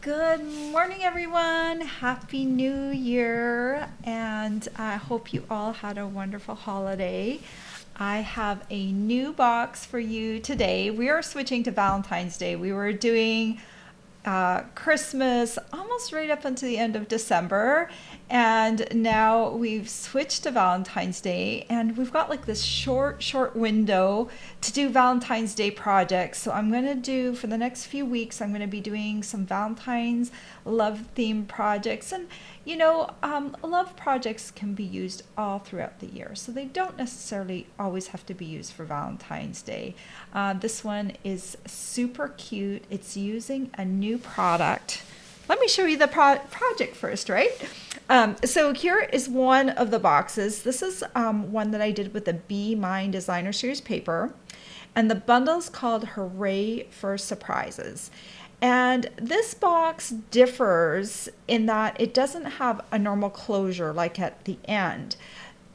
Good morning, everyone. Happy New Year, and I hope you all had a wonderful holiday. I have a new box for you today. We are switching to Valentine's Day. We were doing Christmas almost right up until the end of December, and now we've switched to Valentine's Day, and we've got like this short window to do Valentine's Day projects. So I'm going to do, for the next few weeks, I'm going to be doing some Valentine's love theme projects. And love projects can be used all throughout the year, so they don't necessarily always have to be used for Valentine's Day. This one is super cute. It's using a new product. Let me show you the project first, right? So here is one of the boxes. This is one that I did with the Be Mine Designer Series paper. And the bundle is called Hooray for Surprises. And this box differs in that it doesn't have a normal closure like at the end.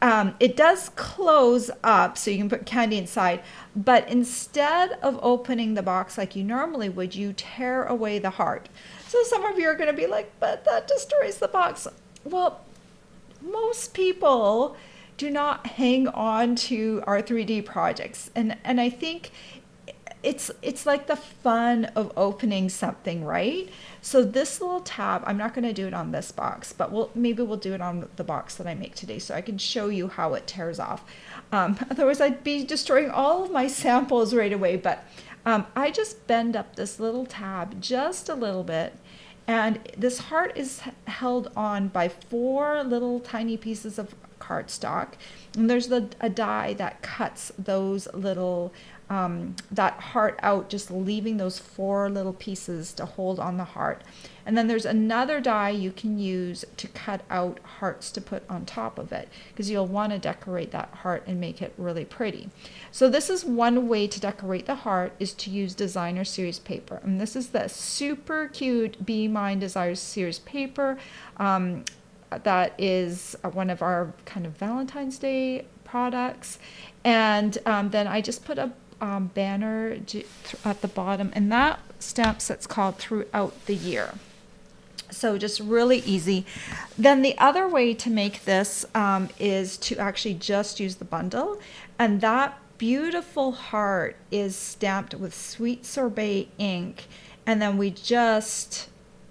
It does close up so you can put candy inside, but instead of opening the box like you normally would, you tear away the heart. So some of you are going to be like, but that destroys the box. Well, most people do not hang on to our 3D projects. And I think it's like the fun of opening something, right? So this little tab, I'm not going to do it on this box, but maybe we'll do it on the box that I make today so I can show you how it tears off. Otherwise I'd be destroying all of my samples right away, but I just bend up this little tab just a little bit, and this heart is held on by 4 little tiny pieces of cardstock, and there's a die that cuts those little that heart out, just leaving those 4 little pieces to hold on the heart. And then there's another die you can use to cut out hearts to put on top of it, because you'll want to decorate that heart and make it really pretty. So this is one way to decorate the heart, is to use Designer Series paper. And this is the super cute Be Mine Designer Series paper. That is one of our kind of Valentine's Day products. And then I just put a banner at the bottom, and that stamp set's called Throughout the Year. So just really easy. Then the other way to make this is to actually just use the bundle, and that beautiful heart is stamped with Sweet Sorbet ink, and then we just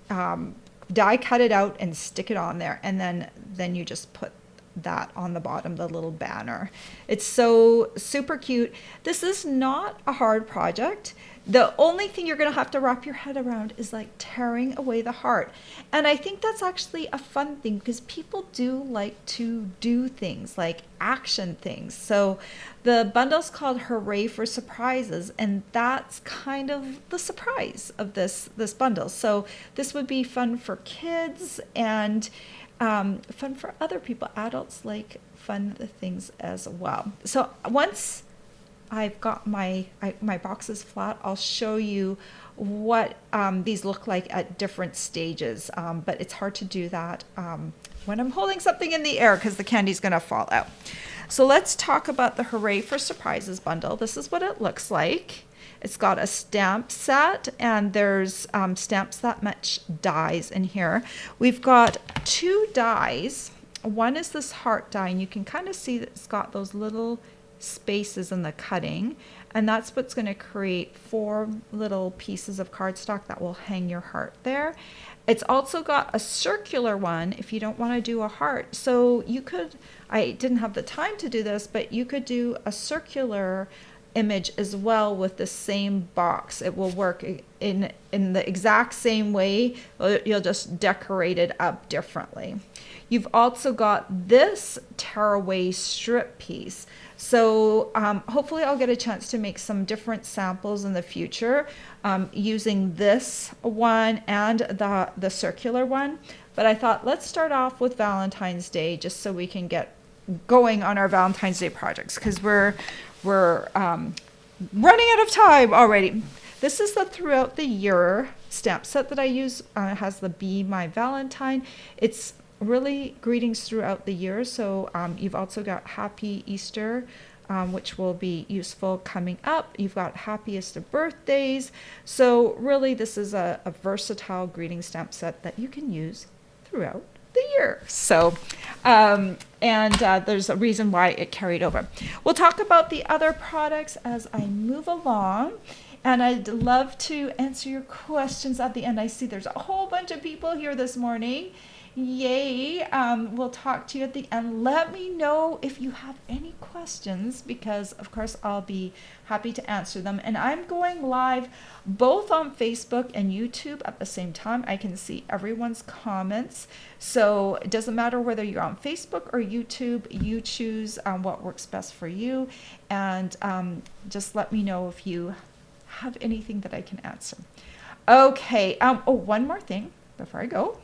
die cut it out and stick it on there, and then you just put that on the bottom, the little banner. It's so super cute. This is not a hard project. The only thing you're going to have to wrap your head around is like tearing away the heart. And I think that's actually a fun thing, because people do like to do things like action things. So the bundle's called Hooray for Surprises, and that's kind of the surprise of this bundle. So this would be fun for kids and fun for other people. Adults like fun things as well. So once I've got my boxes flat, I'll show you what these look like at different stages. But it's hard to do that when I'm holding something in the air, because the candy's going to fall out. So let's talk about the Hooray for Surprises bundle. This is what it looks like. It's got a stamp set, and there's stamps that match dies in here. We've got 2 dies. One is this heart die, and you can kind of see that it's got those little spaces in the cutting, and that's what's going to create 4 little pieces of cardstock that will hang your heart there. It's also got a circular one if you don't want to do a heart. So you could, I didn't have the time to do this, but you could do a circular image as well with the same box. It will work in the exact same way. You'll just decorate it up differently. You've also got this tearaway strip piece. So hopefully I'll get a chance to make some different samples in the future using this one and the circular one. But I thought, let's start off with Valentine's Day, just so we can get going on our Valentine's Day projects, because we're running out of time already. This is the Throughout the Year stamp set that I use. It has the Be My Valentine. It's really greetings throughout the year. So you've also got Happy Easter which will be useful coming up. You've got happiest of birthdays. So really this is a versatile greeting stamp set that you can use throughout the year. So, there's a reason why it carried over. We'll talk about the other products as I move along. And I'd love to answer your questions at the end. I see there's a whole bunch of people here this morning. Yay. We'll talk to you at the end. Let me know if you have any questions, because of course I'll be happy to answer them. And I'm going live both on Facebook and YouTube at the same time. I can see everyone's comments. So it doesn't matter whether you're on Facebook or YouTube, you choose what works best for you. And just let me know if you have anything that I can answer. Okay. One more thing before I go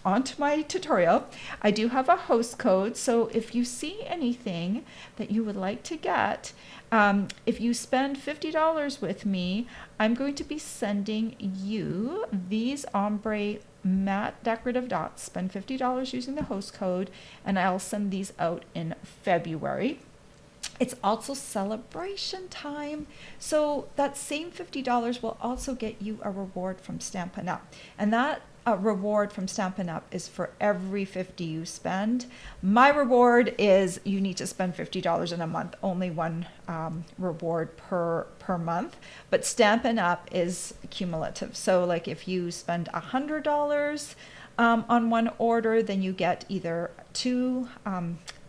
on to my tutorial. I do have a host code. So if you see anything that you would like to get, if you spend $50 with me, I'm going to be sending you these ombre matte decorative dots. Spend $50 using the host code, and I'll send these out in February. It's also celebration time, so that same $50 will also get you a reward from Stampin' Up. And that reward from Stampin' Up is for every $50 you spend. My reward is you need to spend $50 in a month, only one reward per month. But Stampin' Up is cumulative. So like if you spend $100 on one order, then you get either two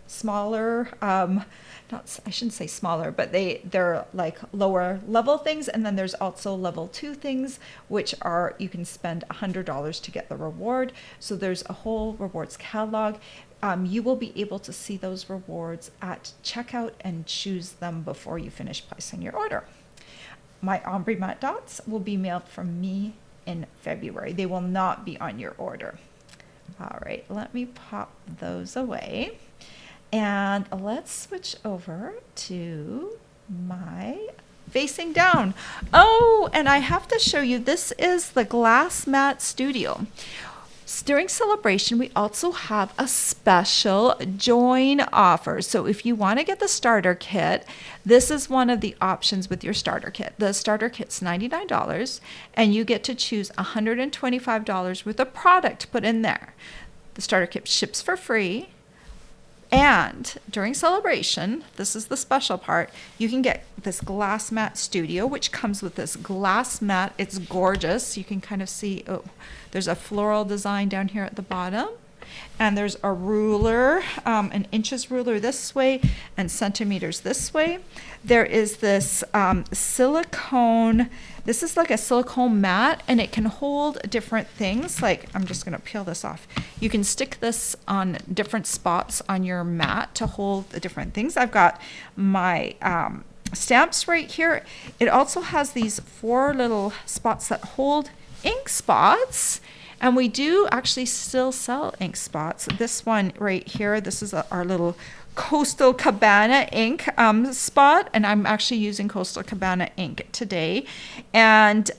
smaller, I shouldn't say smaller, but they're like lower level things. And then there's also level 2 things, which are, you can spend $100 to get the reward. So there's a whole rewards catalog. You will be able to see those rewards at checkout and choose them before you finish placing your order. My ombre matte dots will be mailed from me in February. They will not be on your order. All right, let me pop those away. And let's switch over to my facing down. Oh, and I have to show you, this is the Glass Mat Studio. During celebration, we also have a special join offer. So if you want to get the starter kit, this is one of the options with your starter kit. The starter kit's $99, and you get to choose $125 worth of product put in there. The starter kit ships for free. And during celebration, this is the special part, you can get this Glass Mat Studio, which comes with this glass mat. It's gorgeous. You can kind of see, there's a floral design down here at the bottom. And there's a ruler, an inches ruler this way and centimeters this way. There is this silicone, this is like a silicone mat, and it can hold different things. Like, I'm just going to peel this off. You can stick this on different spots on your mat to hold the different things. I've got my stamps right here. It also has these 4 little spots that hold ink spots. And we do actually still sell ink spots. This one right here, this is our little Coastal Cabana ink spot, and I'm actually using Coastal Cabana ink today. And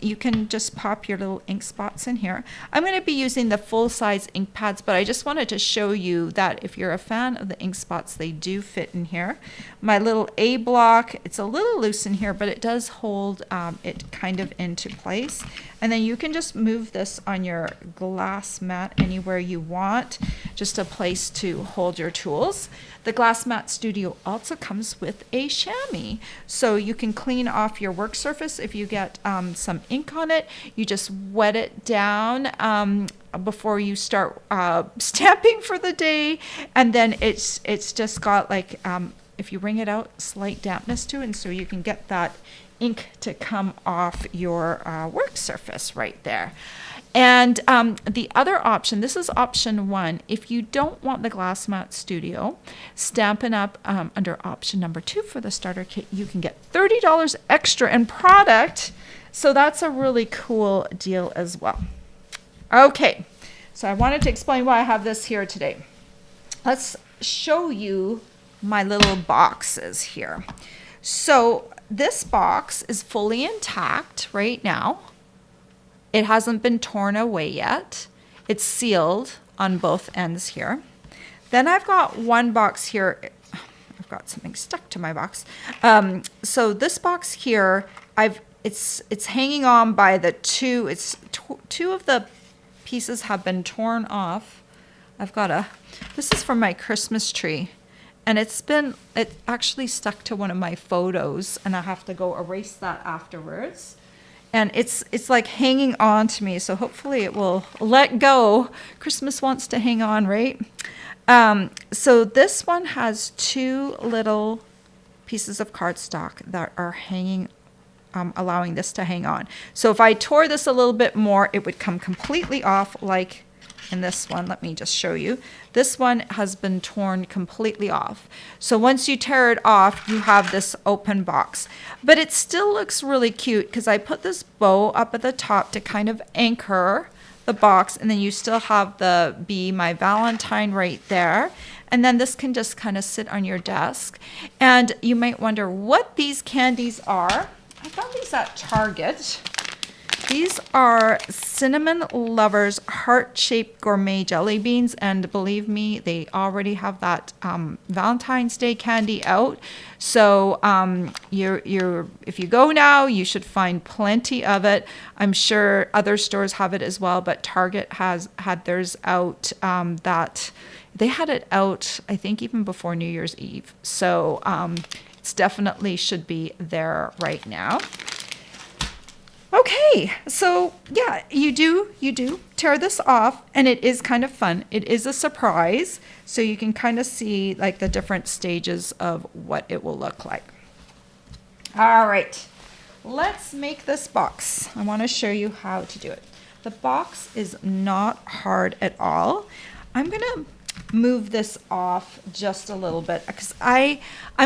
you can just pop your little ink spots in here. I'm going to be using the full-size ink pads, but I just wanted to show you that if you're a fan of the ink spots, they do fit in here. My little A block, it's a little loose in here, but it does hold it kind of into place. And then you can just move this on your glass mat anywhere you want, just a place to hold your tools. The Glass Mat Studio also comes with a chamois, so you can clean off your work surface if you get some ink on it. You just wet it down before you start stamping for the day, and then it's just got like, if you wring it out, slight dampness to it, and so you can get that ink to come off your work surface right there. And the other option, this is option 1. If you don't want the Glass Mat Studio, Stampin' Up! Under option number 2 for the starter kit, you can get $30 extra in product. So that's a really cool deal as well. Okay, so I wanted to explain why I have this here today. Let's show you my little boxes here. So this box is fully intact right now. It hasn't been torn away yet. It's sealed on both ends here. Then I've got one box here. I've got something stuck to my box. So this box here, it's hanging on by the two. Two of the pieces have been torn off. This is from my Christmas tree, and it actually stuck to one of my photos, and I have to go erase that afterwards. And it's like hanging on to me, so hopefully it will let go. Christmas wants to hang on, right? So this one has two little pieces of cardstock that are hanging, allowing this to hang on. So if I tore this a little bit more, it would come completely off, like in this one. Let me just show you. This one has been torn completely off. So once you tear it off, you have this open box. But it still looks really cute because I put this bow up at the top to kind of anchor the box, and then you still have my Valentine right there. And then this can just kind of sit on your desk. And you might wonder what these candies are. I found these at Target. These are Cinnamon Lovers heart-shaped gourmet jelly beans, and believe me, they already have that Valentine's Day candy out. So if you go now, you should find plenty of it. I'm sure other stores have it as well, but Target has had theirs out. They had it out, I think, even before New Year's Eve. So it's definitely should be there right now. Okay, so yeah, you do tear this off, and it is kind of fun. It is a surprise, so you can kind of see like the different stages of what it will look like. All right, let's make this box. I want to show you how to do it. The box is not hard at all. I'm gonna move this off just a little bit because I'm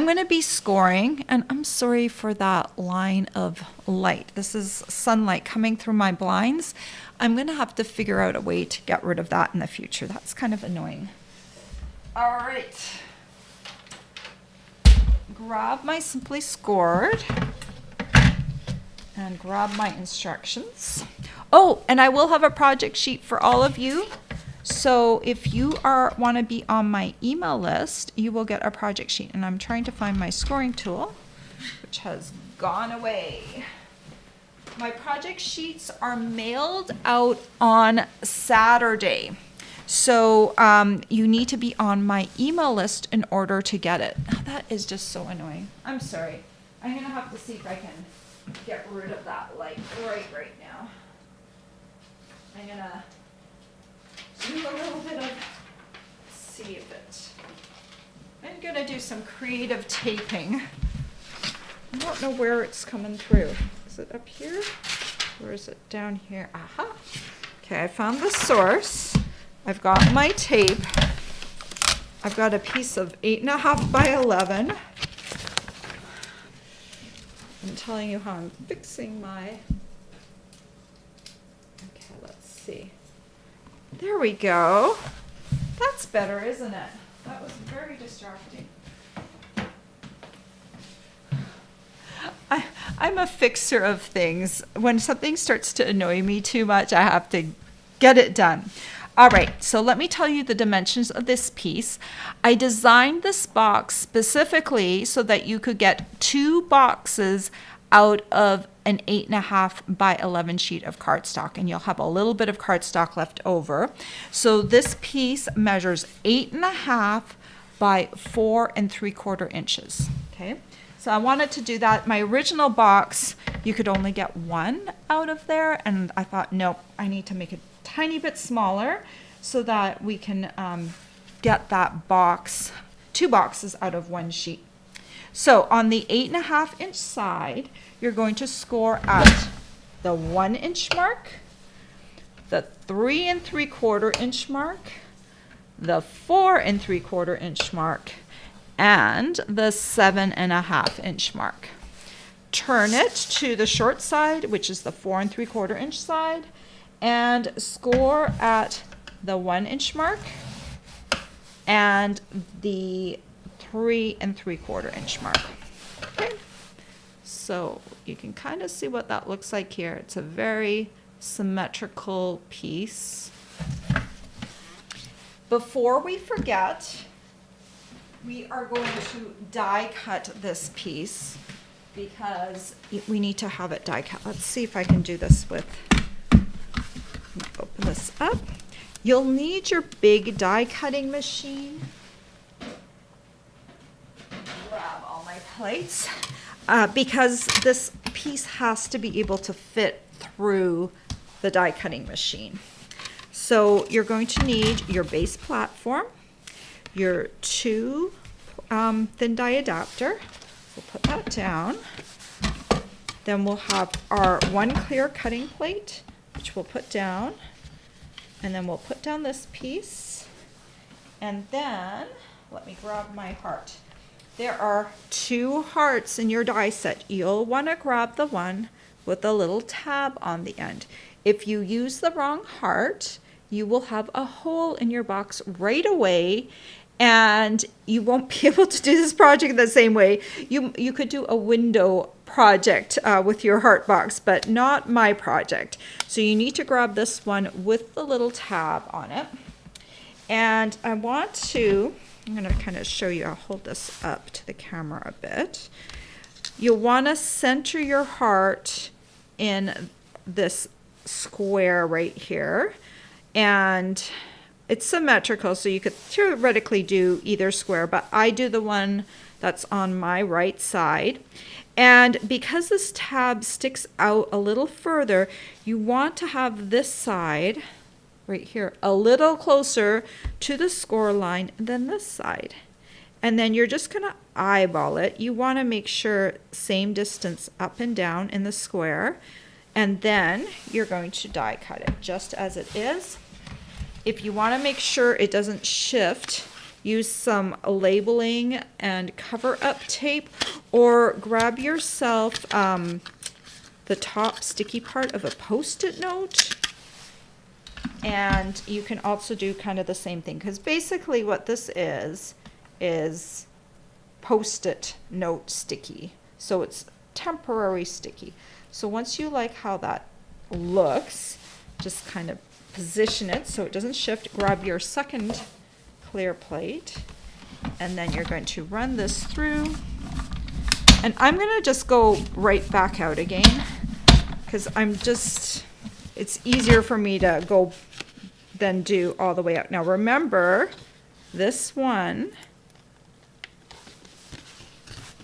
going to be scoring, and I'm sorry for that line of light. This is sunlight coming through my blinds. I'm going to have to figure out a way to get rid of that in the future. That's kind of annoying. All right. Grab my Simply Scored and grab my instructions. Oh, and I will have a project sheet for all of you. So if you want to be on my email list, you will get a project sheet. And I'm trying to find my scoring tool, which has gone away. My project sheets are mailed out on Saturday. So you need to be on my email list in order to get it. That is just so annoying. I'm sorry. I'm going to have to see if I can get rid of that light right now. I'm going to do a little bit of I'm going to do some creative taping. I don't know where it's coming through. Is it up here? Or is it down here? Aha. Okay, I found the source. I've got my tape. I've got a piece of 8.5 by 11. I'm telling you how I'm fixing my... Okay, let's see. There we go. That's better, isn't it? That was very distracting. I'm a fixer of things. When something starts to annoy me too much, I have to get it done. All right, so let me tell you the dimensions of this piece. I designed this box specifically so that you could get 2 boxes out of an 8.5 by 11 sheet of cardstock, and you'll have a little bit of cardstock left over. So this piece measures 8.5 by 4 3/4 inches. Okay, so I wanted to do that. My original box, you could only get 1 out of there, and I thought, nope, I need to make it a tiny bit smaller so that we can get that box, 2 boxes out of 1 sheet. So on the 8.5 inch side, you're going to score at the 1 inch mark, the 3 3/4 inch mark, the 4 3/4 inch mark, and the 7.5 inch mark. Turn it to the short side, which is the 4 3/4 inch side, and score at the 1 inch mark and the 3 3/4 inch mark. Okay, so you can kind of see what that looks like here. It's a very symmetrical piece. Before we forget, we are going to die cut this piece because we need to have it die cut. Let's see if I can do this with, open this up. You'll need your big die cutting machine. Grab all my plates because this piece has to be able to fit through the die cutting machine. So you're going to need your base platform, your 2 thin die adapter. We'll put that down. Then we'll have our 1 clear cutting plate, which we'll put down. And then we'll put down this piece. And then, let me grab my heart. There are 2 hearts in your die set. You'll want to grab the one with a little tab on the end. If you use the wrong heart, you will have a hole in your box right away, and you won't be able to do this project the same way. You could do a window project with your heart box, but not my project. So you need to grab this one with the little tab on it. And I'm going to kind of show you, I'll hold this up to the camera a bit. You'll want to center your heart in this square right here. And it's symmetrical, so you could theoretically do either square, but I do the one that's on my right side. And because this tab sticks out a little further, you want to have this side right here a little closer to the score line than this side. And then you're just going to eyeball it. You want to make sure same distance up and down in the square. And then you're going to die cut it just as it is. If you want to make sure it doesn't shift, use some labeling and cover up tape, or grab yourself the top sticky part of a Post-it note. And you can also do kind of the same thing, because basically what this is Post-it note sticky. So it's temporary sticky. So once you like how that looks, just kind of position it so it doesn't shift. Grab your second clear plate, and then you're going to run this through. And I'm going to just go right back out again, because it's easier for me to go than do all the way out. Now remember, this one,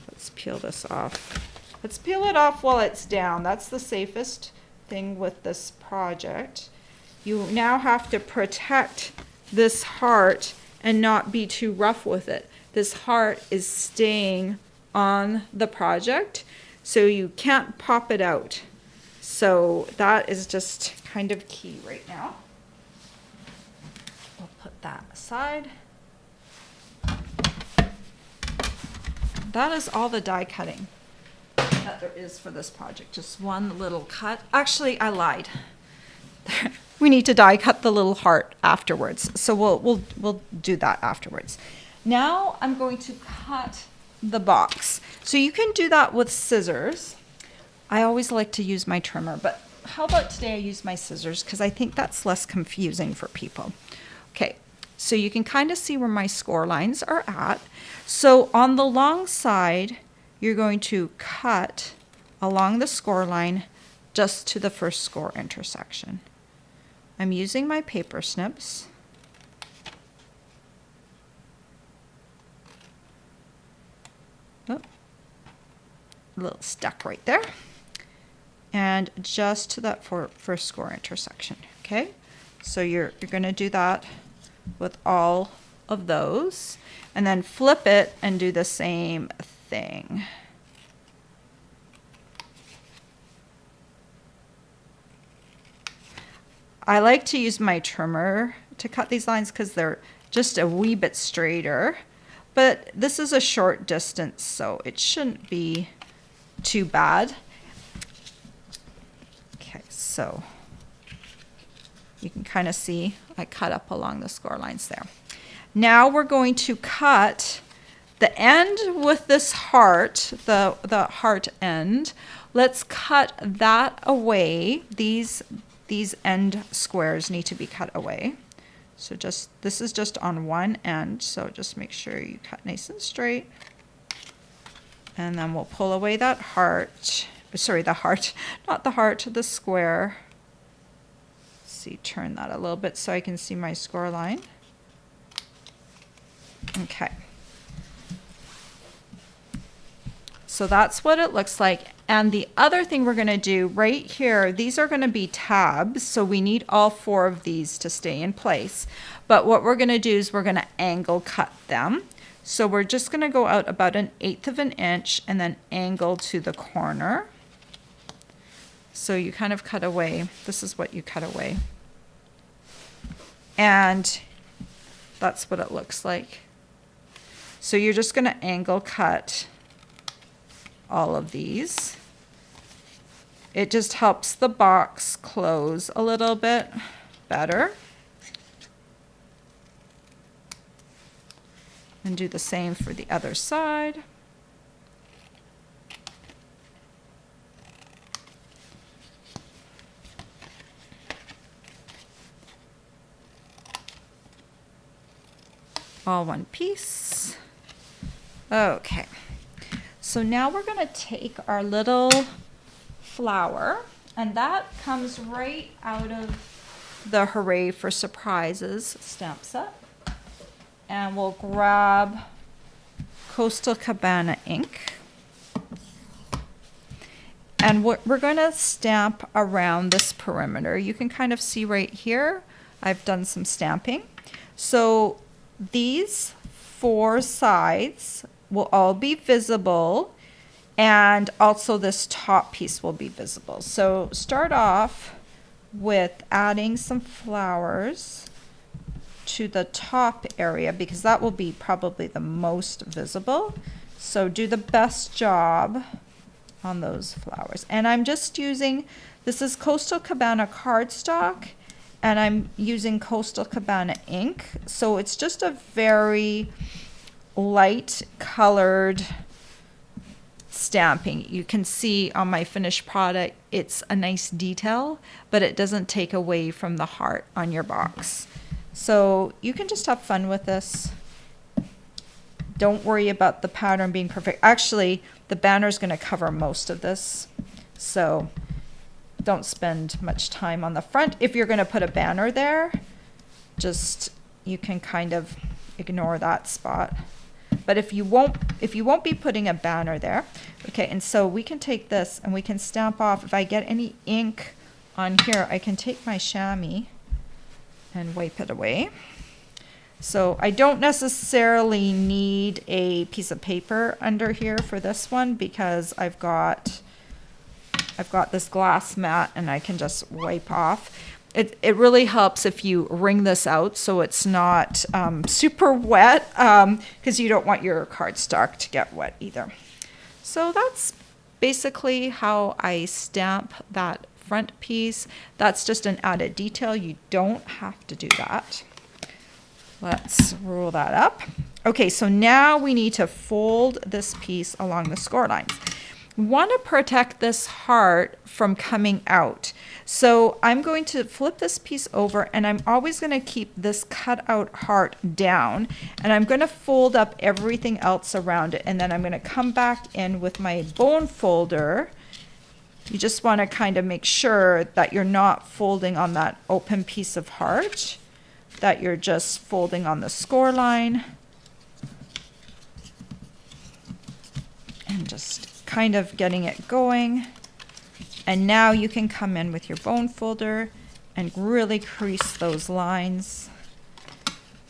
let's peel this off. Let's peel it off while it's down. That's the safest thing with this project. You now have to protect this heart and not be too rough with it. This heart is staying on the project, so you can't pop it out. So that is just kind of key right now. We'll put that aside. That is all the die cutting that there is for this project. Just one little cut. Actually, I lied. We need to die cut the little heart afterwards. So we'll do that afterwards. Now I'm going to cut the box. So you can do that with scissors. I always like to use my trimmer, but how about today I use my scissors, because I think that's less confusing for people. Okay, so you can kind of see where my score lines are at. So on the long side, you're going to cut along the score line just to the first score intersection. I'm using my paper snips. Oh, a little stuck right there. And just to that first score intersection, okay? So you're going to do that with all of those, and then flip it and do the same thing. I like to use my trimmer to cut these lines because they're just a wee bit straighter, but this is a short distance, so it shouldn't be too bad. Okay, so you can kind of see I cut up along the score lines there. Now we're going to cut the end with this heart, the heart end. Let's cut that away. These end squares need to be cut away. So this is just on one end, so just make sure you cut nice and straight. And then we'll pull away that heart, sorry, the heart, not the heart, the square. See, turn that a little bit so I can see my score line. Okay. So that's what it looks like. And the other thing we're going to do right here, these are going to be tabs. So we need all 4 of these to stay in place. But what we're going to do is we're going to angle cut them. So we're just going to go out about 1/8 of an inch and then angle to the corner. So you kind of cut away. This is what you cut away. And that's what it looks like. So you're just going to angle cut all of these. It just helps the box close a little bit better. And do the same for the other side. All one piece. Okay. So now we're going to take our little flower, and that comes right out of the Hooray for Surprises stamp set. And we'll grab Coastal Cabana ink. And we're going to stamp around this perimeter. You can kind of see right here, I've done some stamping. So these 4 sides will all be visible, and also this top piece will be visible. So start off with adding some flowers to the top area because that will be probably the most visible. So do the best job on those flowers. And I'm just using, this is Coastal Cabana cardstock, and I'm using Coastal Cabana ink. So it's just a very light colored stamping. You can see on my finished product, it's a nice detail, but it doesn't take away from the heart on your box. So you can just have fun with this. Don't worry about the pattern being perfect. Actually, the banner is going to cover most of this. So don't spend much time on the front. If you're going to put a banner there, just, you can kind of ignore that spot. But if you won't be putting a banner there, okay, and so we can take this and we can stamp off. If I get any ink on here, I can take my chamois and wipe it away. So I don't necessarily need a piece of paper under here for this one because I've got this glass mat and I can just wipe off. It really helps if you wring this out so it's not super wet because you don't want your cardstock to get wet either. So that's basically how I stamp that front piece. That's just an added detail. You don't have to do that. Let's roll that up. Okay, so now we need to fold this piece along the score lines. We want to protect this heart from coming out. So I'm going to flip this piece over and I'm always going to keep this cut out heart down and I'm going to fold up everything else around it, and then I'm going to come back in with my bone folder. You just want to kind of make sure that you're not folding on that open piece of heart, that you're just folding on the score line and just kind of getting it going. And now you can come in with your bone folder and really crease those lines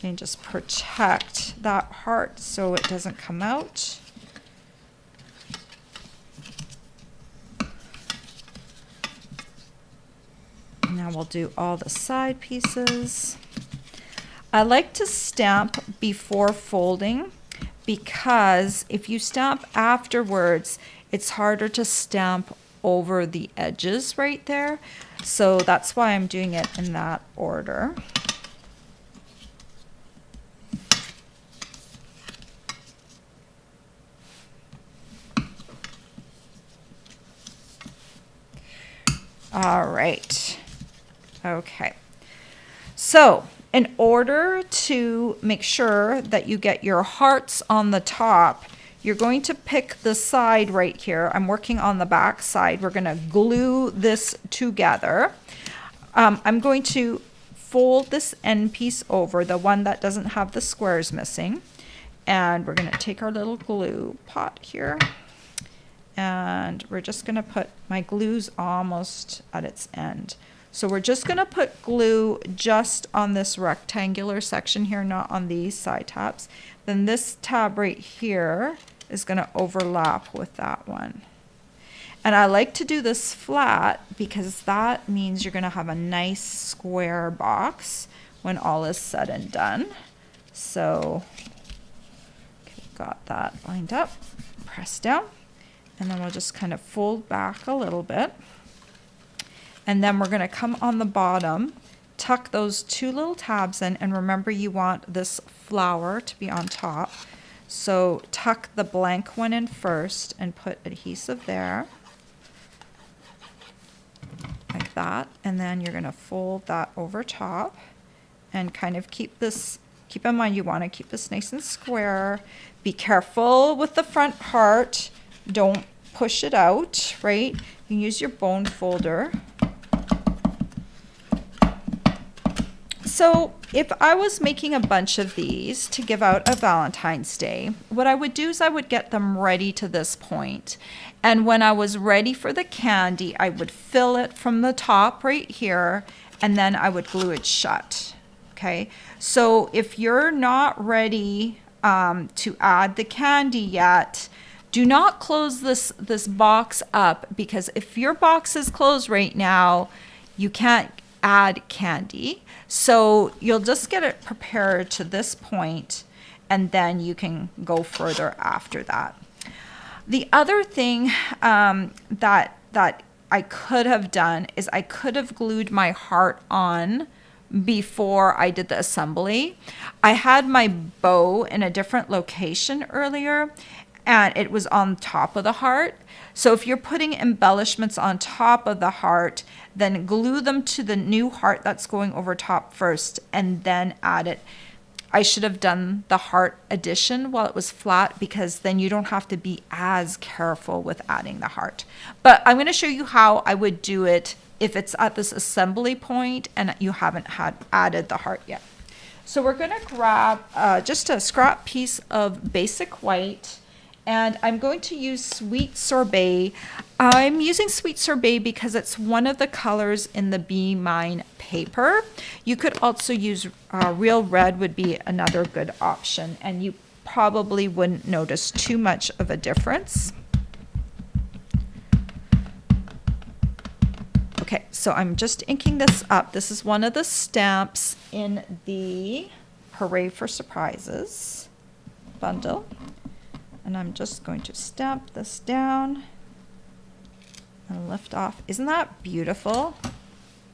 and just protect that heart so it doesn't come out. Now we'll do all the side pieces. I like to stamp before folding because if you stamp afterwards, it's harder to stamp over the edges right there. So that's why I'm doing it in that order. All right. Okay. So in order to make sure that you get your hearts on the top, you're going to pick the side right here. I'm working on the back side. We're going to glue this together. I'm going to fold this end piece over, the one that doesn't have the squares missing. And we're going to take our little glue pot here. And we're just going to put, my glue's almost at its end. So we're just going to put glue just on this rectangular section here, not on these side tabs. Then this tab right here is going to overlap with that one. And I like to do this flat because that means you're going to have a nice square box when all is said and done. So, okay, got that lined up, press down, and then we'll just kind of fold back a little bit. And then we're going to come on the bottom, tuck those two little tabs in, and remember you want this flower to be on top. So tuck the blank one in first and put adhesive there, like that. And then you're going to fold that over top and kind of keep this, keep in mind you want to keep this nice and square. Be careful with the front part. Don't push it out, right? You can use your bone folder. So if I was making a bunch of these to give out a Valentine's Day, what I would do is I would get them ready to this point. And when I was ready for the candy, I would fill it from the top right here, and then I would glue it shut. Okay, so if you're not ready to add the candy yet, do not close this box up, because if your box is closed right now, you can't add candy. So you'll just get it prepared to this point, and then you can go further after that. The other thing that I could have done is I could have glued my heart on before I did the assembly. I had my bow in a different location earlier, and it was on top of the heart. So if you're putting embellishments on top of the heart, then glue them to the new heart that's going over top first, and then add it. I should have done the heart addition while it was flat, because then you don't have to be as careful with adding the heart. But I'm going to show you how I would do it if it's at this assembly point and you haven't had added the heart yet. So we're going to grab just a scrap piece of basic white, and I'm going to use Sweet Sorbet. I'm using Sweet Sorbet because it's one of the colors in the Be Mine paper. You could also use Real Red, would be another good option, and you probably wouldn't notice too much of a difference. Okay, so I'm just inking this up. This is one of the stamps in the Hooray for Surprises bundle. And I'm just going to stamp this down and lift off. Isn't that beautiful?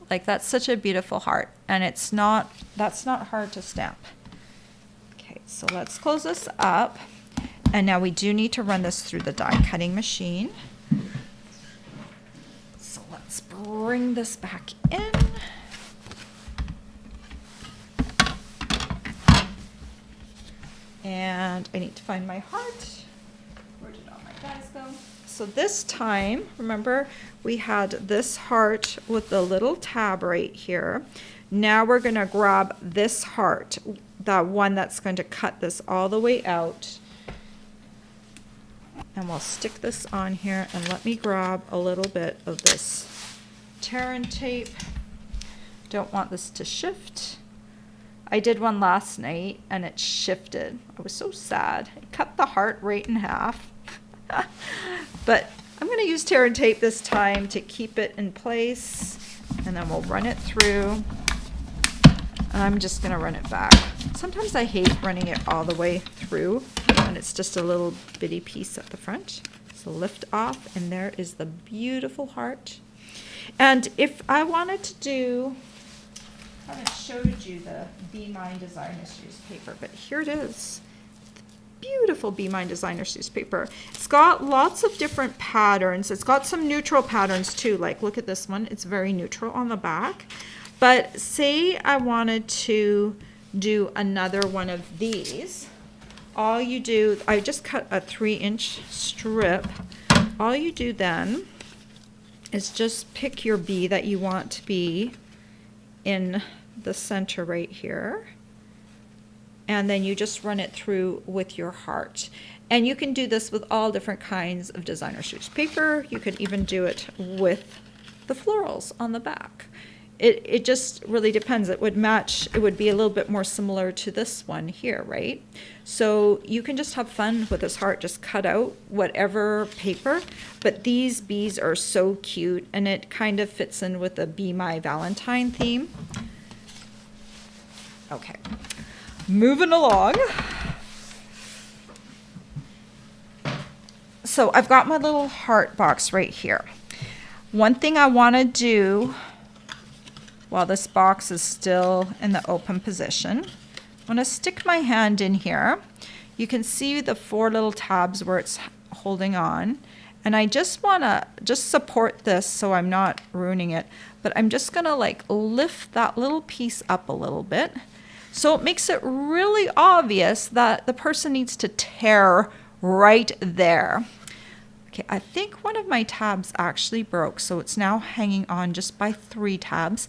Like, that's such a beautiful heart, and that's not hard to stamp. Okay, so let's close this up. And now we do need to run this through the die cutting machine. So let's bring this back in. And I need to find my heart. Where did all my dies go? So this time, remember, we had this heart with the little tab right here. Now we're going to grab this heart, the one that's going to cut this all the way out. And we'll stick this on here, and let me grab a little bit of this tear and tape. Don't want this to shift. I did one last night and it shifted. I was so sad. I cut the heart right in half. But I'm going to use tear and tape this time to keep it in place, and then we'll run it through. And I'm just going to run it back. Sometimes I hate running it all the way through, and it's just a little bitty piece at the front. So lift off, and there is the beautiful heart. And if I wanted to do, I haven't showed you the Be Mine Designer Series paper, but here it is. Beautiful Be Mine Designer Series paper. It's got lots of different patterns. It's got some neutral patterns too. Like, look at this one. It's very neutral on the back. But say I wanted to do another one of these. All you do, I just cut a 3-inch strip. All you do then is just pick your bee that you want to be in the center right here. And then you just run it through with your heart. And you can do this with all different kinds of designer stitch paper. You could even do it with the florals on the back. It just really depends. It would match, it would be a little bit more similar to this one here, right? So you can just have fun with this heart, just cut out whatever paper. But these bees are so cute, and it kind of fits in with the Be My Valentine theme. Okay, moving along. So I've got my little heart box right here. One thing I want to do while this box is still in the open position, I'm going to stick my hand in here. You can see the 4 little tabs where it's holding on. And I just want to just support this so I'm not ruining it. But I'm just going to like lift that little piece up a little bit. So it makes it really obvious that the person needs to tear right there. Okay, I think one of my tabs actually broke, so it's now hanging on just by 3 tabs.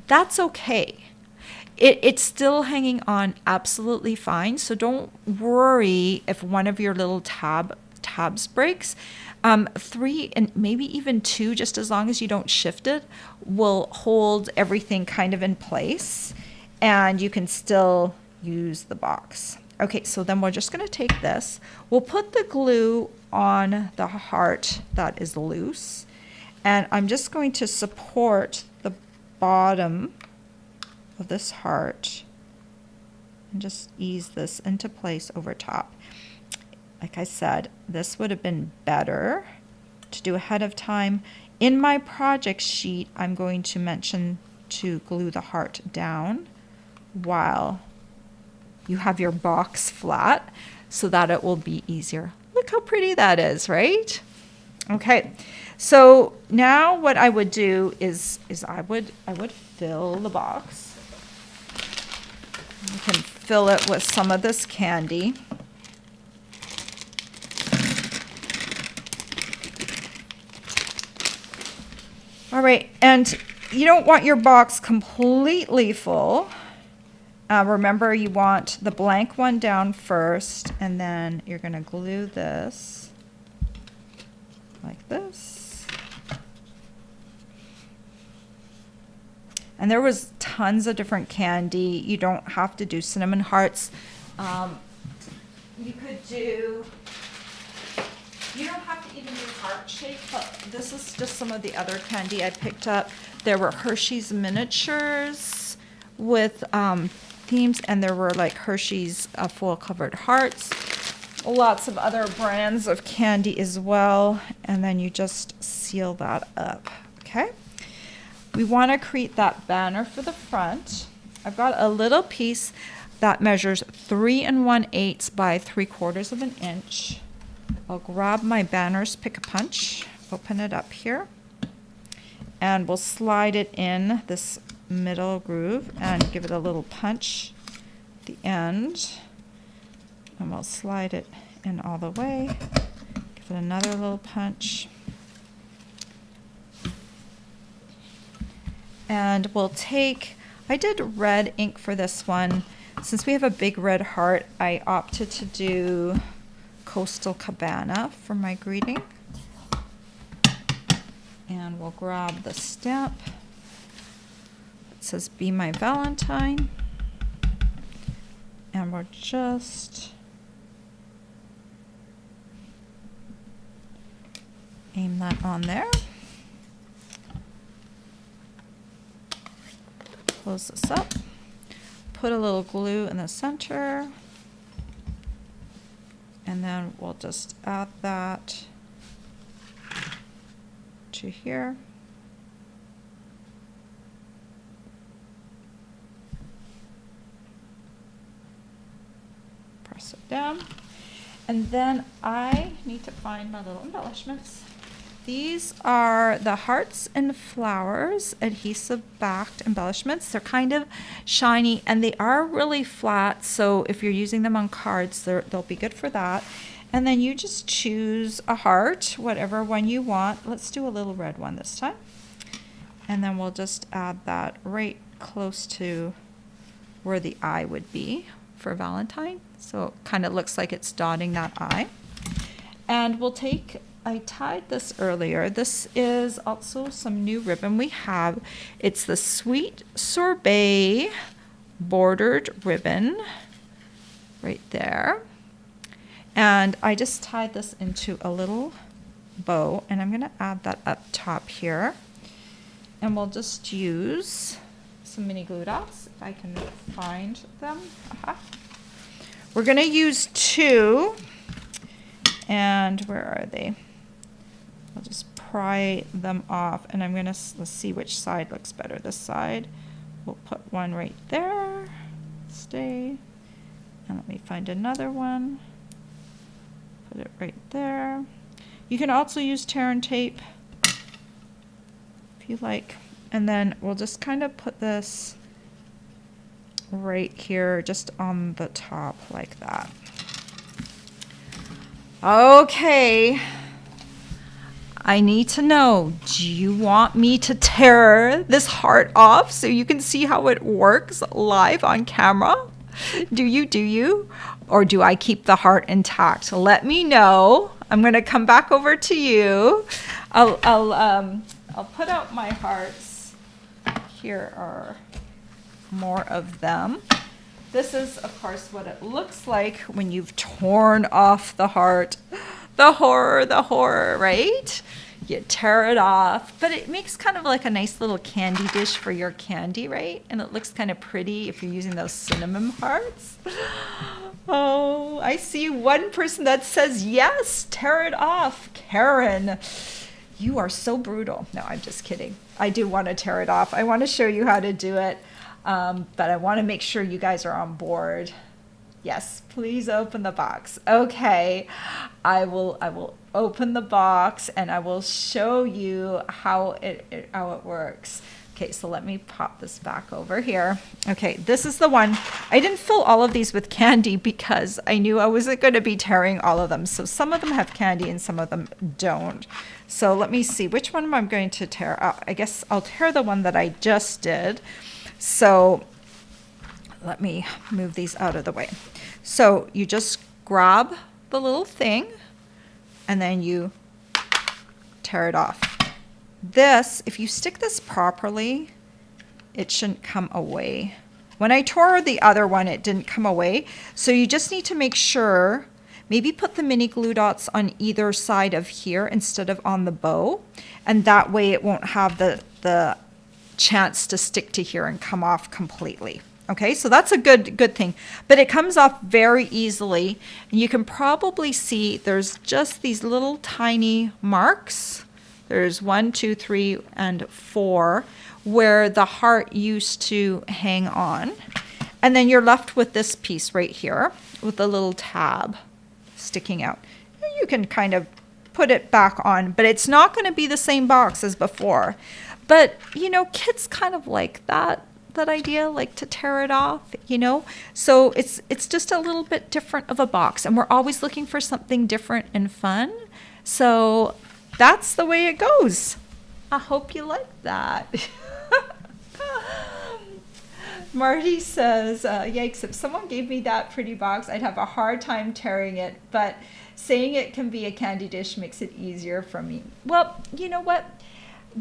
That's okay. It's still hanging on absolutely fine, so don't worry if one of your little tabs breaks. 3 and maybe even 2, just as long as you don't shift it, will hold everything kind of in place, and you can still use the box. Okay, so then we're just going to take this. We'll put the glue on the heart that is loose, and I'm just going to support the bottom of this heart and just ease this into place over top. Like I said, this would have been better to do ahead of time. In my project sheet, I'm going to mention to glue the heart down while you have your box flat so that it will be easier. Look how pretty that is, right? Okay, so now what I would do is I would fill the box. You can fill it with some of this candy. All right, and you don't want your box completely full. Remember, you want the blank one down first, and then you're going to glue this like this. And there was tons of different candy. You don't have to do cinnamon hearts. You could do, you don't have to even do heart shape, but this is just some of the other candy I picked up. There were Hershey's miniatures with themes, and there were like Hershey's foil covered hearts, lots of other brands of candy as well, and then you just seal that up. Okay, we want to create that banner for the front. I've got a little piece that measures 3 1/8 by 3/4 of an inch. I'll grab my banner's pick a punch, open it up here, and we'll slide it in this middle groove and give it a little punch at the end, and we'll slide it in all the way, give it another little punch, and we'll take, I did red ink for this one. Since we have a big red heart, I opted to do Coastal Cabana for my greeting, and we'll grab the stamp. It says Be My Valentine, and we're just aim that on there. Close this up, put a little glue in the center, and then we'll just add that to here. Press it down. And then I need to find my little embellishments. These are the Hearts and Flowers adhesive backed embellishments. They're kind of shiny and they are really flat. So if you're using them on cards, they'll be good for that. And then you just choose a heart, whatever one you want. Let's do a little red one this time. And then we'll just add that right close to where the eye would be for Valentine. So it kind of looks like it's dotting that eye. And we'll take, I tied this earlier. This is also some new ribbon we have. It's the Sweet Sorbet bordered ribbon right there. And I just tied this into a little bow, and I'm going to add that up top here. And we'll just use some mini glue dots if I can find them. We're going to use 2. And where are they? I'll just pry them off, and I'm going to, let's see which side looks better. This side. We'll put one right there. Stay. And let me find another one. Put it right there. You can also use tear and tape if you like. And then we'll just kind of put this right here, just on the top like that. Okay. I need to know, do you want me to tear this heart off so you can see how it works live on camera? Do you? Or do I keep the heart intact? Let me know. I'm going to come back over to you. I'll put out my hearts. Here are more of them. This is, of course, what it looks like when you've torn off the heart. The horror, right? You tear it off, but it makes kind of like a nice little candy dish for your candy, right? And it looks kind of pretty if you're using those cinnamon hearts. Oh, I see one person that says yes, tear it off. Karen, you are so brutal. No, I'm just kidding. I do want to tear it off. I want to show you how to do it, but I want to make sure you guys are on board. Yes, please open the box. Okay, I will open the box and I will show you how it works. Okay, so let me pop this back over here. Okay, this is the one. I didn't fill all of these with candy because I knew I wasn't going to be tearing all of them. So some of them have candy and some of them don't. So let me see, which one am I going to tear? I guess I'll tear the one that I just did. So let me move these out of the way. So you just grab the little thing and then you tear it off. This, if you stick this properly, it shouldn't come away. When I tore the other one, it didn't come away. So you just need to make sure, maybe put the mini glue dots on either side of here instead of on the bow. And that way it won't have the chance to stick to here and come off completely. Okay, so that's a good thing, but it comes off very easily. And you can probably see there's just these little tiny marks. There's 1, 2, 3, and 4 where the heart used to hang on. And then you're left with this piece right here with a little tab sticking out. You can kind of put it back on, but it's not going to be the same box as before. But, you know, kids kind of like that idea, like to tear it off, you know? So it's just a little bit different of a box, and we're always looking for something different and fun. So that's the way it goes. I hope you like that. Marty says, yikes, if someone gave me that pretty box, I'd have a hard time tearing it, but saying it can be a candy dish makes it easier for me. Well, you know what?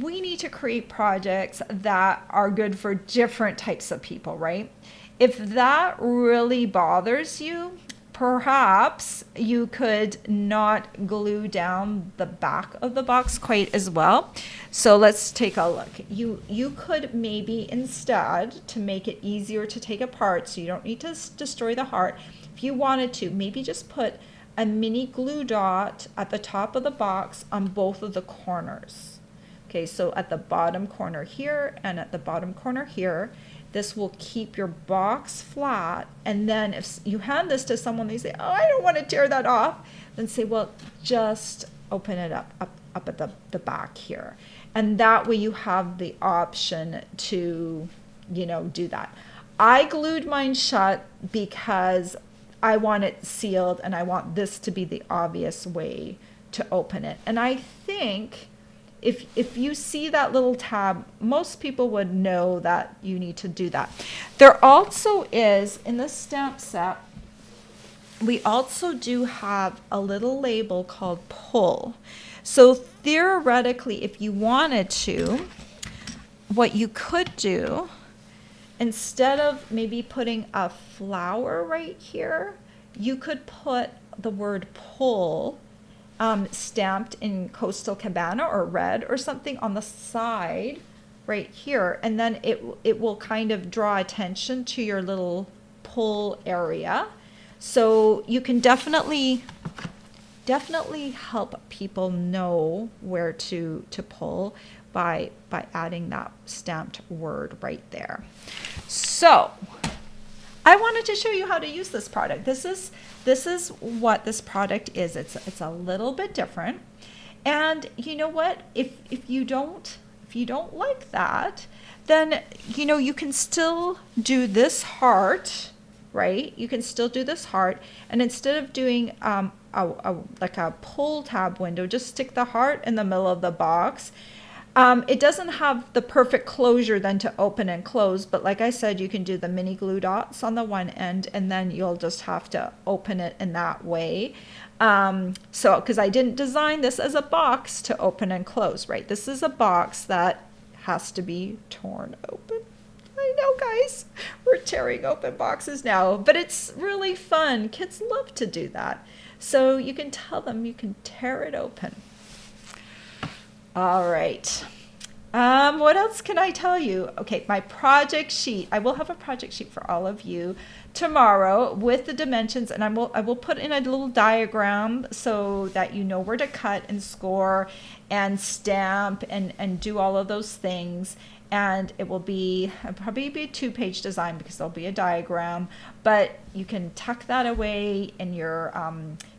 We need to create projects that are good for different types of people, right? If that really bothers you, perhaps you could not glue down the back of the box quite as well. So let's take a look. You could maybe instead, to make it easier to take apart, so you don't need to destroy the heart, if you wanted to, maybe just put a mini glue dot at the top of the box on both of the corners. Okay, so at the bottom corner here and at the bottom corner here, this will keep your box flat. And then if you hand this to someone, they say, oh, I don't want to tear that off, then say, well, just open it up up at the back here. And that way you have the option to, do that. I glued mine shut because I want it sealed and I want this to be the obvious way to open it. And I think if you see that little tab, most people would know that you need to do that. There also is, in the stamp set, we also do have a little label called pull. So theoretically, if you wanted to, what you could do, instead of maybe putting a flower right here, you could put the word pull stamped in Coastal Cabana or red or something on the side right here, and then it will kind of draw attention to your little pull area. So you can definitely help people know where to pull by adding that stamped word right there. So I wanted to show you how to use this product. This is what this product is. It's a little bit different. And you know what? If you don't like that, then you can still do this heart, right? You can still do this heart, and instead of doing like a pull tab window, just stick the heart in the middle of the box. It doesn't have the perfect closure then to open and close, but like I said, you can do the mini glue dots on the one end, and then you'll just have to open it in that way. Because I didn't design this as a box to open and close, right? This is a box that has to be torn open. I know, guys, we're tearing open boxes now, but it's really fun. Kids love to do that. So you can tell them you can tear it open. All right. What else can I tell you? Okay, my project sheet. I will have a project sheet for all of you tomorrow with the dimensions, and I will put in a little diagram so that you know where to cut and score and stamp and do all of those things. And it will probably be a 2-page design because there'll be a diagram, but you can tuck that away in your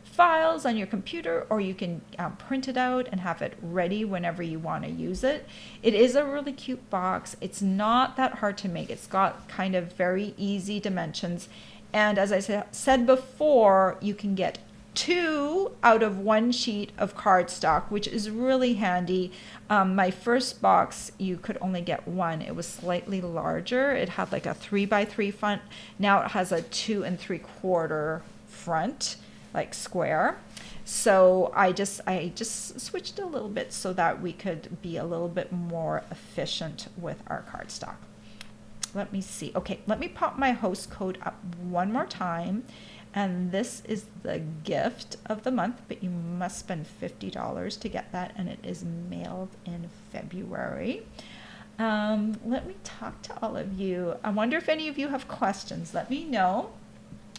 files on your computer, or you can print it out and have it ready whenever you want to use it. It is a really cute box. It's not that hard to make. It's got kind of very easy dimensions. And as I said before, you can get 2 out of 1 sheet of cardstock, which is really handy. My first box, you could only get 1. It was slightly larger. It had like a 3x3 front. Now it has a 2 3/4 front, like square. So I just switched a little bit so that we could be a little bit more efficient with our cardstock. Let me see. Okay, let me pop my host code up one more time. And this is the gift of the month, but you must spend $50 to get that, and it is mailed in February. Let me talk to all of you. I wonder if any of you have questions. Let me know.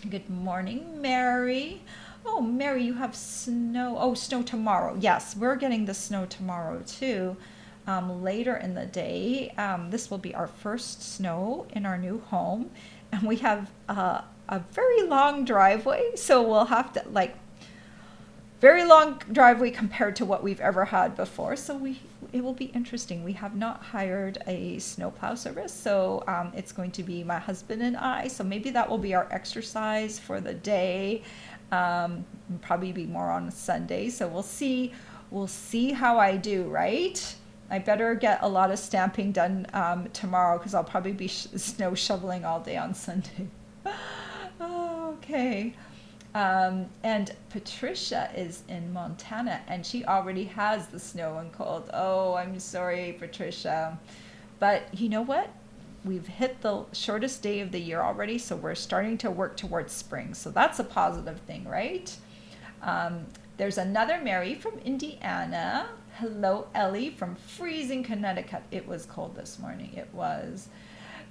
Good morning, Mary. Oh, Mary, you have snow. Oh, snow tomorrow. Yes, we're getting the snow tomorrow too. Later in the day. This will be our first snow in our new home, and we have a very long driveway, so we'll have to very long driveway compared to what we've ever had before. So it will be interesting. We have not hired a snowplow service, so it's going to be my husband and I. So maybe that will be our exercise for the day. Probably be more on Sunday. So we'll see. We'll see how I do. Right. I better get a lot of stamping done tomorrow because I'll probably be snow shoveling all day on Sunday. Okay. And Patricia is in Montana, and she already has the snow and cold. Oh, I'm sorry, Patricia. But you know what? We've hit the shortest day of the year already, so we're starting to work towards spring. So that's a positive thing, right? There's another Mary from Indiana. Hello, Ellie from freezing Connecticut. It was cold this morning. It was.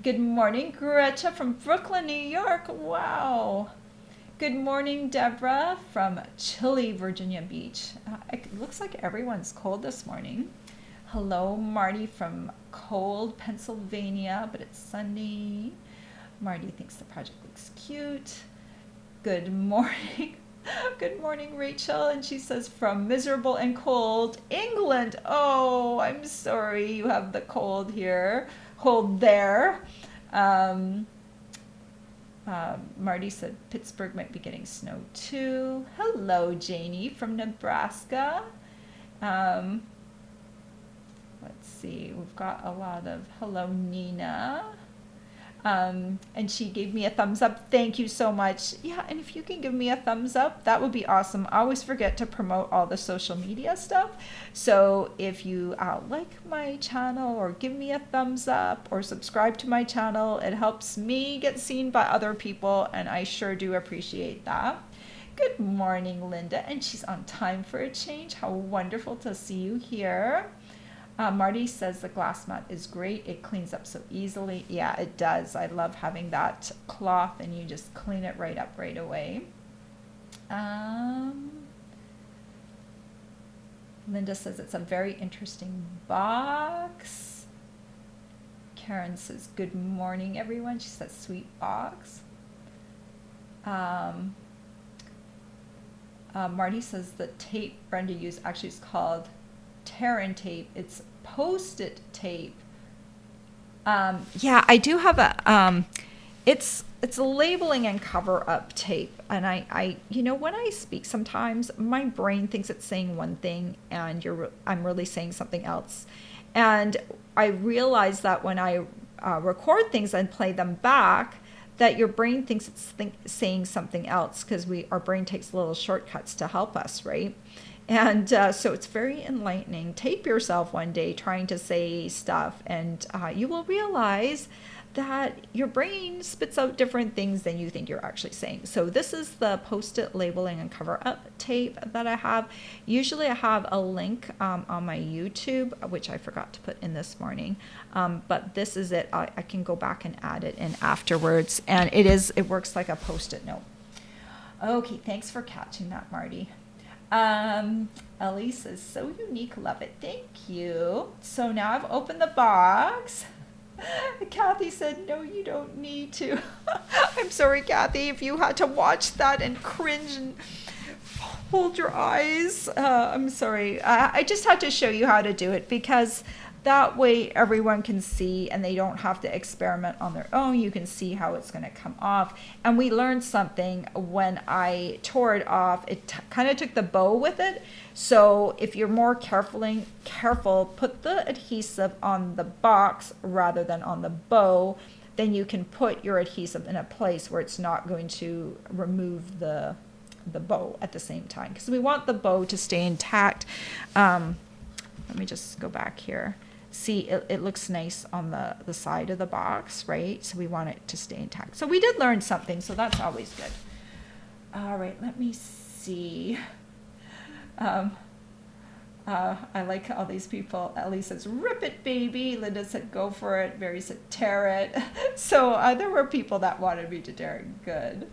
Good morning, Greta from Brooklyn, New York. Wow. Good morning, Deborah from chilly Virginia Beach. It looks like everyone's cold this morning. Hello, Marty from cold Pennsylvania, but it's sunny. Marty thinks the project looks cute. Good morning, Good morning, Rachel. And she says, from miserable and cold England. Oh, I'm sorry you have the cold here, cold there. Um, Marty said Pittsburgh might be getting snow too. Hello, Janie from Nebraska. Um, let's see, we've got a lot of hello, Nina. And she gave me a thumbs up. Thank you so much. Yeah, and if you can give me a thumbs up, that would be awesome. I always forget to promote all the social media stuff. So if you like my channel or give me a thumbs up or subscribe to my channel, it helps me get seen by other people, and I sure do appreciate that. Good morning, Linda. And she's on time for a change. How wonderful to see you here. Marty says the glass mat is great. It cleans up so easily. Yeah, it does. I love having that cloth and you just clean it right up right away. Linda says it's a very interesting box. Karen says good morning, everyone. She says sweet box. Marty says the tape Brenda used actually is called Terran tape. It's Post-it tape. Yeah, I do have a it's a labeling and cover up tape, and I when I speak sometimes my brain thinks it's saying one thing and I'm really saying something else, and I realize that when I record things and play them back, that your brain thinks it's saying something else, because our brain takes little shortcuts to help us, right? And so it's very enlightening. Tape yourself one day trying to say stuff, and you will realize that your brain spits out different things than you think you're actually saying. So this is the Post-it labeling and cover up tape that I have. Usually I have a link on my YouTube, which I forgot to put in this morning. But this is it. I can go back and add it in afterwards. And it works like a Post-it note. Okay, thanks for catching that, Marty. Elise is so unique, love it. Thank you. So now I've opened the box. Kathy said, no, you don't need to. I'm sorry, Kathy, if you had to watch that and cringe and hold your eyes. I'm sorry. I just had to show you how to do it, because that way everyone can see and they don't have to experiment on their own. You can see how it's going to come off. And we learned something when I tore it off. It kind of took the bow with it. So if you're more careful, put the adhesive on the box rather than on the bow, then you can put your adhesive in a place where it's not going to remove the bow at the same time, because we want the bow to stay intact. Let me just go back here. See, it looks nice on the side of the box, right? So we want it to stay intact. So we did learn something, so that's always good. All right, let me see. I like all these people. Ellie says, rip it, baby. Linda said, go for it. Mary said, tear it. So there were people that wanted me to tear it. Good.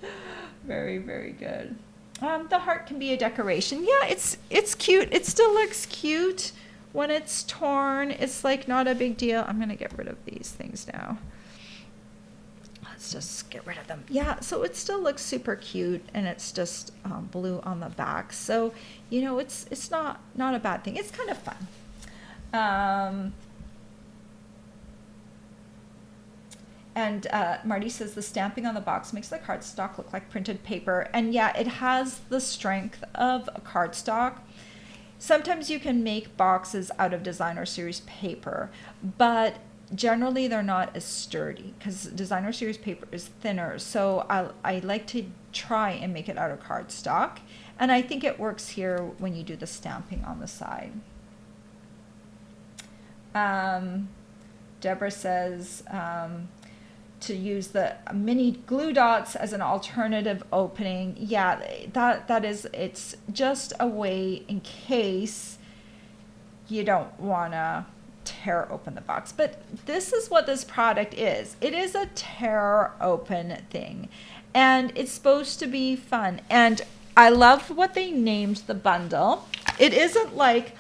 Very, very good. The heart can be a decoration. Yeah, it's cute. It still looks cute when it's torn. It's like not a big deal. I'm going to get rid of these things now. Let's just get rid of them. Yeah, so it still looks super cute, and it's just blue on the back. So, it's not a bad thing. It's kind of fun. And Marty says the stamping on the box makes the cardstock look like printed paper. And yeah, it has the strength of a cardstock. Sometimes you can make boxes out of designer series paper, but generally they're not as sturdy because designer series paper is thinner. So I like to try and make it out of cardstock. And I think it works here when you do the stamping on the side. Deborah says to use the mini glue dots as an alternative opening. Yeah, it's just a way in case you don't want to tear open the box. But this is what this product is. It is a tear open thing, and it's supposed to be fun. And I love what they named the bundle. It isn't like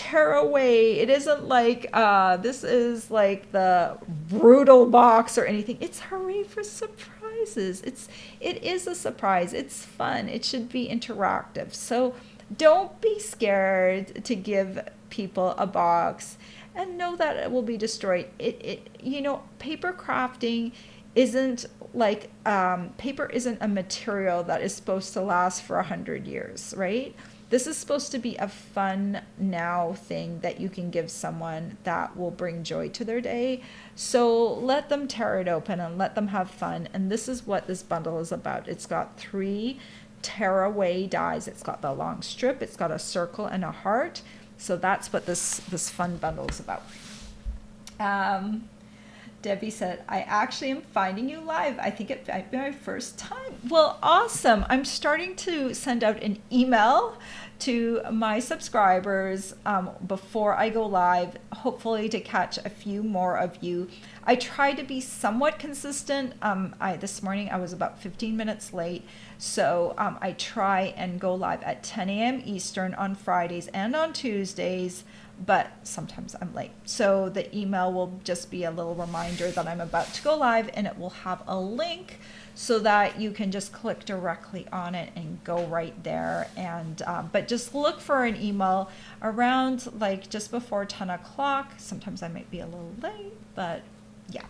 tear away. It isn't like this is like the brutal box or anything. It's hooray for surprises. It is a surprise. It's fun. It should be interactive. So don't be scared to give people a box and know that it will be destroyed. Paper crafting isn't like paper isn't a material that is supposed to last for 100 years, right? This is supposed to be a fun now thing that you can give someone that will bring joy to their day. So let them tear it open and let them have fun. And this is what this bundle is about. It's got 3 tearaway dies. It's got the long strip, it's got a circle and a heart. So that's what this fun bundle is about. Debbie said, I actually am finding you live. I think it might be my first time. Well, awesome. I'm starting to send out an email to my subscribers before I go live, hopefully to catch a few more of you. I try to be somewhat consistent. This morning I was about 15 minutes late. So I try and go live at 10 a.m. Eastern on Fridays and on Tuesdays, but sometimes I'm late. So the email will just be a little reminder that I'm about to go live, and it will have a link so that you can just click directly on it and go right there. And but just look for an email around like just before 10 o'clock. Sometimes I might be a little late, but yeah.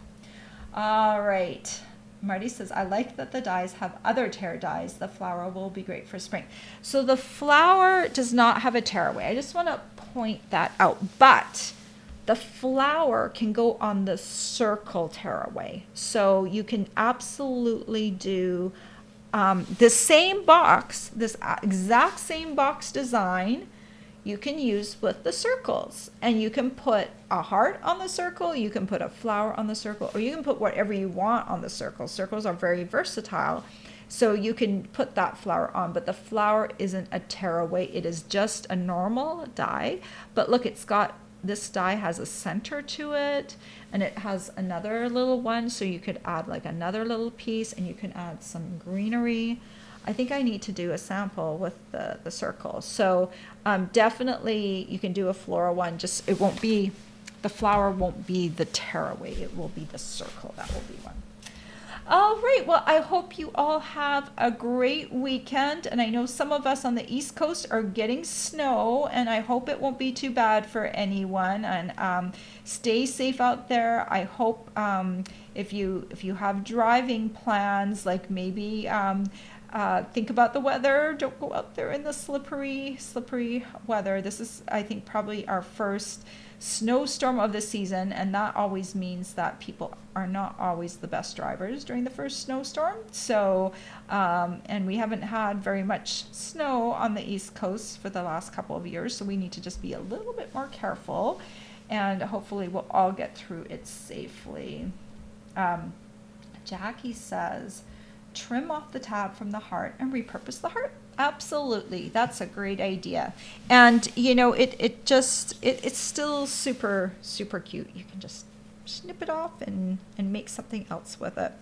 All right. Marty says, I like that the dies have other tear dies. The flower will be great for spring. So the flower does not have a tearaway. I just want to point that out. But the flower can go on the circle tearaway. So you can absolutely do the same box, this exact same box design, you can use with the circles. And you can put a heart on the circle, you can put a flower on the circle, or you can put whatever you want on the circle. Circles are very versatile. So you can put that flower on, but the flower isn't a tearaway. It is just a normal die. But look, this die has a center to it, and it has another little one. So you could add like another little piece, and you can add some greenery. I think I need to do a sample with the circle. So definitely you can do a floral one. Just the flower won't be the tearaway. It will be the circle. That will be one. All right. Well, I hope you all have a great weekend. And I know some of us on the East Coast are getting snow, and I hope it won't be too bad for anyone. And stay safe out there. I hope if you have driving plans, like maybe think about the weather. Don't go out there in the slippery weather. This is, I think, probably our first snowstorm of the season, and that always means that people are not always the best drivers during the first snowstorm. So, and we haven't had very much snow on the East Coast for the last couple of years, so we need to just be a little bit more careful, and hopefully we'll all get through it safely. Jackie says, trim off the tab from the heart and repurpose the heart. Absolutely, that's a great idea. And it's still super cute. You can just snip it off and make something else with it.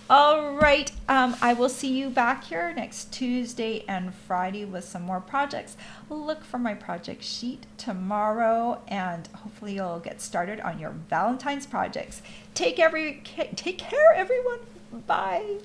All right, I will see you back here next Tuesday and Friday with some more projects. Look for my project sheet tomorrow, and hopefully you'll get started on your Valentine's projects. Take care, everyone. Bye.